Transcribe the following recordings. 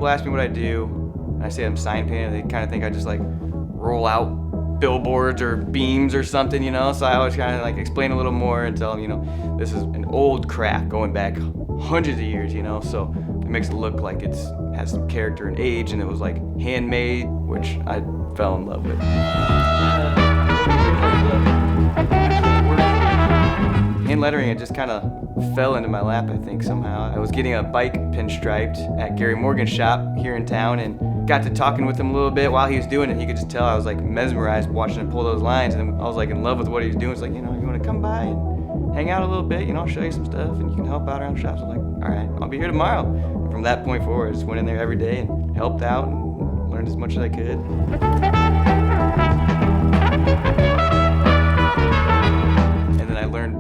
people ask me what I do, and I say I'm sign painter, they kind of think I just like roll out billboards or beams or something, you know? So I always kind of like explain a little more and tell them, you know, this is an old craft going back hundreds of years, you know? So it makes it look like it has some character and age, and it was like handmade, which I fell in love with. Hand lettering, it just kind of fell into my lap, I think, somehow. I was getting a bike pinstriped at Gary Morgan's shop here in town, and got to talking with him a little bit while he was doing it. He could just tell I was like mesmerized watching him pull those lines, and I was like in love with what he was doing. It's like, you know, you want to come by and hang out a little bit, you know, I'll show you some stuff, and you can help out around the shops. I'm like, all right, I'll be here tomorrow. And from that point forward, I just went in there every day and helped out and learned as much as I could. And then I learned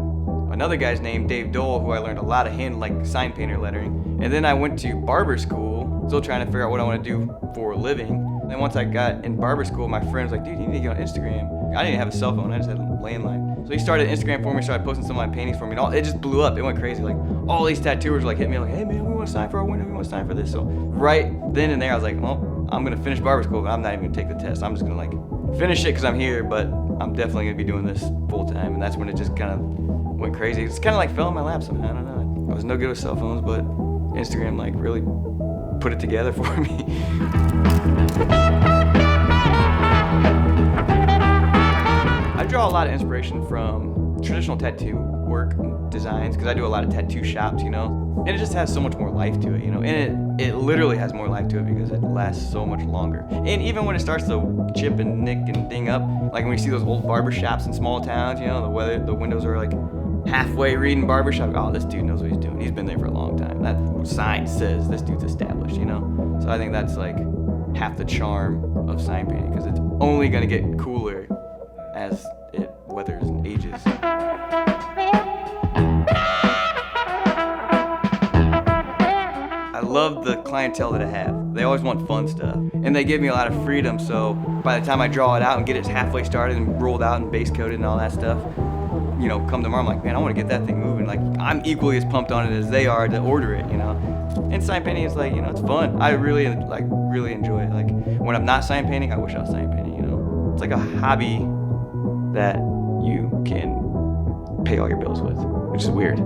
another guy's name, Dave Dole, who I learned a lot of sign painter lettering. And then I went to barber school, still trying to figure out what I want to do for a living. And then once I got in barber school, my friend was like, dude, you need to get on Instagram. I didn't have a cell phone, I just had a landline. So he started Instagram for me, started posting some of my paintings for me, and it just blew up. It went crazy. Like, all these tattooers like hit me like, hey man, we want to sign for our window, we want to sign for this. So right then and there, I was like, well, I'm gonna finish barber school, but I'm not even gonna take the test. I'm just gonna like finish it because I'm here, but I'm definitely gonna be doing this full time. And that's when it just kind of went crazy. It's kind of like fell in my lap somehow. I don't know. I was no good with cell phones, but Instagram like really put it together for me. I draw a lot of inspiration from traditional tattoo work and designs because I do a lot of tattoo shops, you know, and it just has so much more life to it, you know, and it literally has more life to it because it lasts so much longer. And even when it starts to chip and nick and ding up, like when you see those old barber shops in small towns, you know, the windows are like halfway reading barbershop. Oh, this dude knows what he's doing. He's been there for a long time. That sign says this dude's established, you know? So I think that's like half the charm of sign painting because it's only gonna get cooler as it weathers and ages. I love the clientele that I have. They always want fun stuff. And they give me a lot of freedom, so by the time I draw it out and get it halfway started and rolled out and base coated and all that stuff, you know, come tomorrow, I'm like, man, I want to get that thing moving. Like, I'm equally as pumped on it as they are to order it, you know? And sign painting is like, you know, it's fun. I really enjoy it. Like, when I'm not sign painting, I wish I was sign painting, you know? It's like a hobby that you can pay all your bills with, which is weird.